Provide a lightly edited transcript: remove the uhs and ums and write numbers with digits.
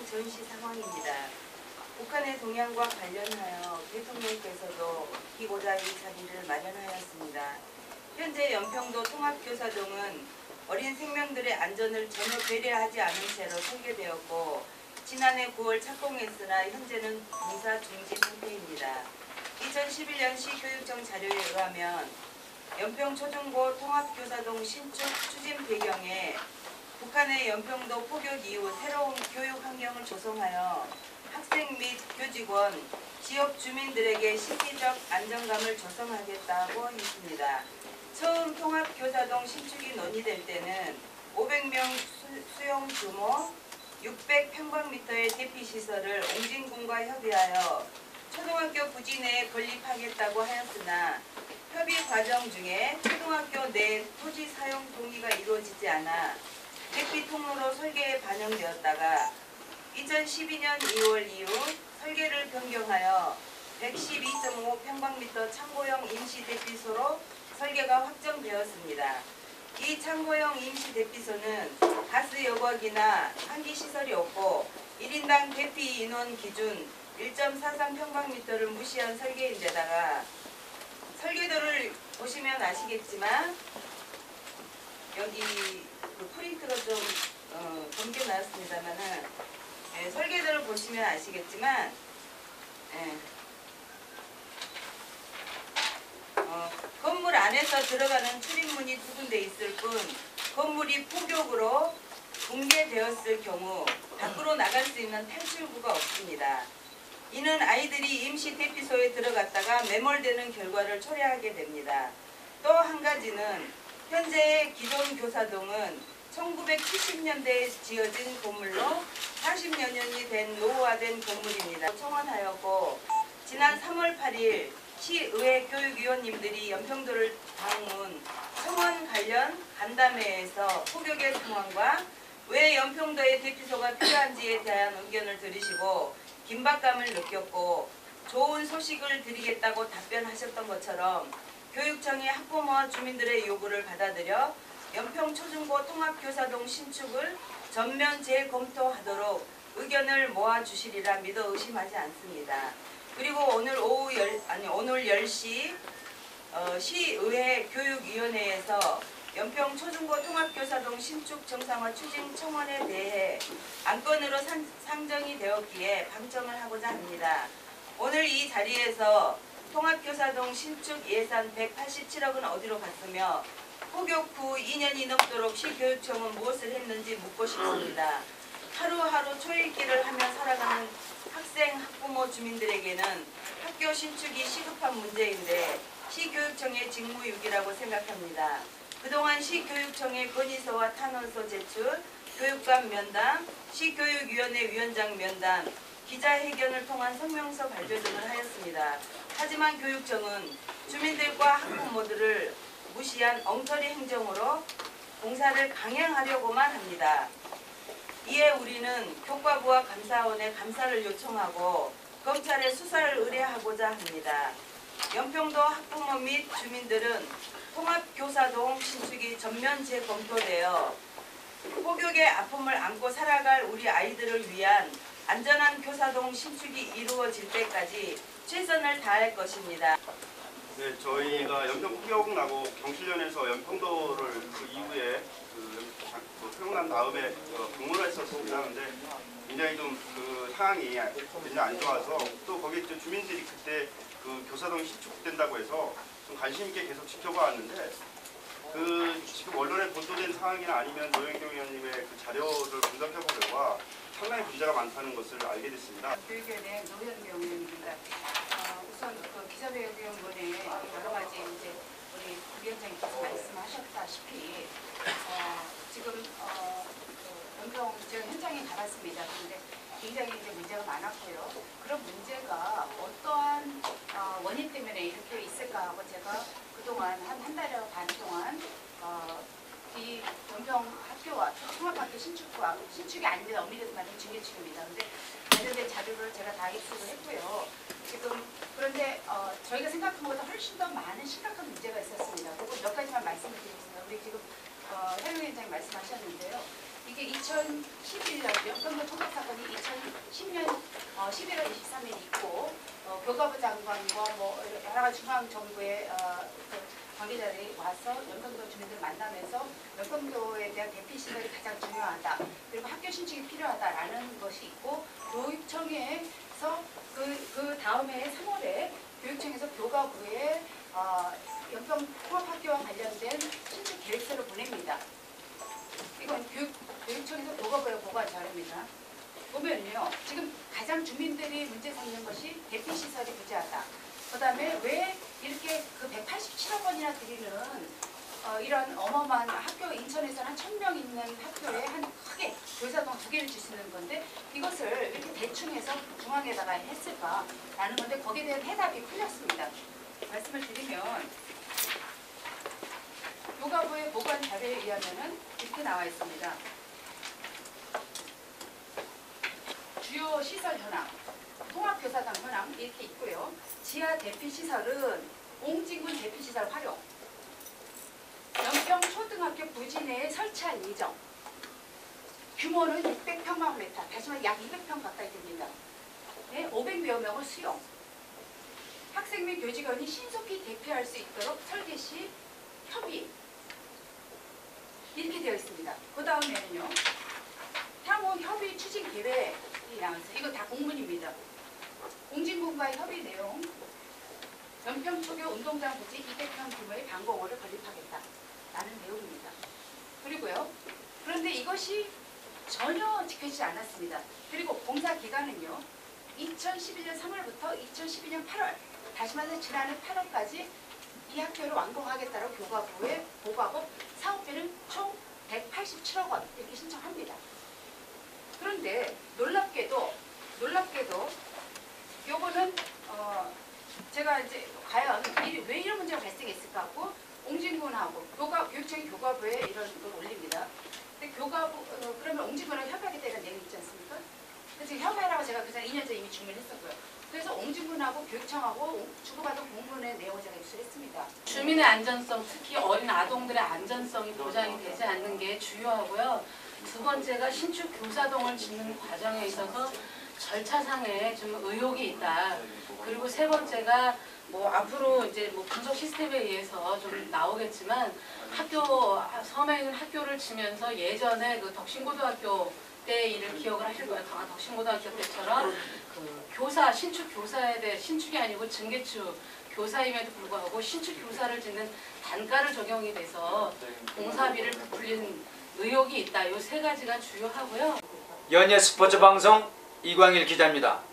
전시 상황입니다. 북한의 동향과 관련하여 대통령께서도 기고자 이 자리를 마련하였습니다. 현재 연평도 통합교사동은 어린 생명들의 안전을 전혀 배려하지 않은 채로 설계되었고 지난해 9월 착공했으나 현재는 공사 중지 상태입니다. 2011년 시교육청 자료에 의하면 연평 초중고 통합교사동 신축 추진 배경에 북한의 연평도 포격 이후 새로운 교육 환경을 조성하여 학생 및 교직원, 지역 주민들에게 심리적 안정감을 조성하겠다고 했습니다. 처음 통합교사동 신축이 논의될 때는 500명 수용 규모 600평방미터의 대피시설을 옹진군과 협의하여 초등학교 부지 내에 건립하겠다고 하였으나 협의 과정 중에 초등학교 내 토지 사용 동의가 이루어지지 않아 대피 통로로 설계에 반영되었다가 2012년 2월 이후 설계를 변경하여 112.5평방미터 창고형 임시 대피소로 설계가 확정되었습니다. 이 창고형 임시 대피소는 가스 여과기나 환기시설이 없고 1인당 대피 인원 기준 1.43평방미터를 무시한 설계인데다가 설계도를 보시면 아시겠지만 여기 그 프린트가 좀 검게 나왔습니다만은 설계도를 보시면 아시겠지만 건물 안에서 들어가는 출입문이 두 군데 있을 뿐 건물이 폭격으로 붕괴되었을 경우 밖으로 나갈 수 있는 탈출구가 없습니다. 이는 아이들이 임시 대피소에 들어갔다가 매몰되는 결과를 초래하게 됩니다. 또 한 가지는 현재의 기존 교사동은 1970년대에 지어진 건물로 40여 년이 된 노후화된 건물입니다. 청원하였고 지난 3월 8일 시의회 교육위원님들이 연평도를 방문 청원 관련 간담회에서 포격의 상황과 왜 연평도에 대피소가 필요한지에 대한 의견을 들으시고 긴박감을 느꼈고 좋은 소식을 드리겠다고 답변하셨던 것처럼 교육청이 학부모와 주민들의 요구를 받아들여 연평 초중고 통합교사동 신축을 전면 재검토하도록 의견을 모아주시리라 믿어 의심하지 않습니다. 그리고 오늘 10시 시의회 교육위원회에서 연평 초중고 통합교사동 신축 정상화 추진 청원에 대해 안건으로 상정이 되었기에 방청을 하고자 합니다. 오늘 이 자리에서 통합교사동 신축 예산 187억은 어디로 갔으며 포격 후 2년이 넘도록 시교육청은 무엇을 했는지 묻고 싶습니다. 하루하루 초읽기를 하며 살아가는 학생, 학부모, 주민들에게는 학교 신축이 시급한 문제인데 시교육청의 직무유기라고 생각합니다. 그동안 시교육청의 건의서와 탄원서 제출, 교육감 면담, 시교육위원회 위원장 면담, 기자회견을 통한 성명서 발표 등을 하였습니다. 하지만 교육청은 주민들과 학부모들을 무시한 엉터리 행정으로 공사를 강행하려고만 합니다. 이에 우리는 교과부와 감사원에 감사를 요청하고 검찰에 수사를 의뢰하고자 합니다. 연평도 학부모 및 주민들은 통합교사동 신축이 전면 재검토되어 포격의 아픔을 안고 살아갈 우리 아이들을 위한 안전한 교사동 신축이 이루어질 때까지 최선을 다할 것입니다. 네, 저희가 연평 포격 나고 경실련에서 연평도를 그 이후에 포격 난 다음에 방문을 했었습니다. 근데 굉장히 좀 그 상황이 굉장히 안 좋아서 또 거기 주민들이 그때 그 교사동이 신축된다고 해서 좀 관심 있게 계속 지켜봐 왔는데 그 지금 언론에 보도된 상황이나 아니면 노영경 의원님의 그 자료를 분석해 보려고 상당히 문제가 많다는 것을 알게 됐습니다. 교육위원회 노영경 의원입니다. 우선 그 기자회견문에 여러 가지 이제 우리 위원장님께서 말씀하셨다시피 지금 연평 제가 현장에 가봤습니다. 그런데 굉장히 이제 문제가 많았고요. 그런 문제가 어떠한 원인 때문에 이렇게 있을까 하고 제가 그동안 한 달여 반 동안 이 연평 학교와 통합학교 신축이 아닙니다. 엄밀히 말하면 중개축입니다. 그런데 관련된 자료를 제가 다 입수를 했고요. 지금 그런데 저희가 생각한 것보다 훨씬 더 많은 심각한 문제가 있었습니다. 그리고 몇 가지만 말씀을 드리겠습니다. 우리 지금 해룡 위원장님 말씀하셨는데요. 이게 2011년 연평도 통합사건이 3일 있고 교과부 장관과 뭐 여러 가지 중앙 정부의 관계자들이 와서 연평도 주민들 만나면서 연평도에 대한 대피 시설이 가장 중요하다. 그리고 학교 신축이 필요하다라는 것이 있고 교육청에서 그 다음에 3월에 교육청에서 교과부에 연평 통합학교와 관련된 신축 계획서를 보냅니다. 이건 교육청에서 교과부에 보고한 자료입니다. 보면요, 지금 가장 주민들이 문제 삼는 것이 대피시설이 부재하다. 그 다음에 왜 이렇게 그 187억 원이나 드리는 이런 어마어마한 학교, 인천에서는 한 1000명 있는 학교에 한 크게 교사동 2개를 줄 수 있는 건데 이것을 이렇게 대충 해서 중앙에다가 했을까라는 건데 거기에 대한 해답이 풀렸습니다. 말씀을 드리면 교과부의 보관 자료에 의하면은 이렇게 나와 있습니다. 주요 시설 현황, 통합교사당 현황 이렇게 있고요. 지하 대피시설은 옹진군 대피시설 활용, 연평 초등학교 부지 내에 설치할 예정, 규모는 600평방미터, 다시 말해 약 200평 가까이 됩니다. 네, 500여 명을 수용, 학생 및 교직원이 신속히 대피할 수 있도록 설계 시 협의 이렇게 되어 있습니다. 그 다음에는요. 향후 협의 추진 계획이 나왔어요. 이거 다 공문입니다. 옹진군과의 협의 내용, 연평초교 운동장 부지 200평 규모의 방공호를 건립하겠다라는 내용입니다. 그리고요. 그런데 이것이 전혀 지켜지지 않았습니다. 그리고 공사 기간은요. 2011년 3월부터 2012년 8월, 다시 말해 지난해 8월까지 이 학교를 완공하겠다고 교과부에 보고하고 사업비는 총 187억 원 이렇게 신청합니다. 그런데 놀랍게도 요거는 제가 이제 과연 왜 이런 문제가 발생했을까 하고 옹진군하고 교육청이 교과부에 이런 걸 올립니다. 근데 교과부 그러면 옹진군하고 협의하겠다 이런 내용이 있지 않습니까? 그래서 협의하라고 제가 그 전에 2년 전에 이미 주문했었고요. 그래서 옹진군하고 교육청하고 주고받은 공문의 내용을 제가 입수를 했습니다. 주민의 안전성, 특히 어린 아동들의 안전성이 보장이 되지 않는 게 주요하고요. 두 번째가 신축 교사동을 짓는 과정에 있어서 절차상에 좀 의혹이 있다. 그리고 세 번째가 뭐 앞으로 이제 뭐 분석 시스템에 의해서 좀 나오겠지만 섬에 있는 학교를 지면서 예전에 그 덕신고등학교 때 일을 기억을 하실 거예요. 강화 덕신고등학교 때처럼 그 교사, 신축 교사에 대해 신축이 아니고 증개축 교사임에도 불구하고 신축 교사를 짓는 단가를 적용이 돼서 공사비를 부풀린 의혹이 있다. 이 세 가지가 주요하고요. 연예 스포츠 방송 이광일 기자입니다.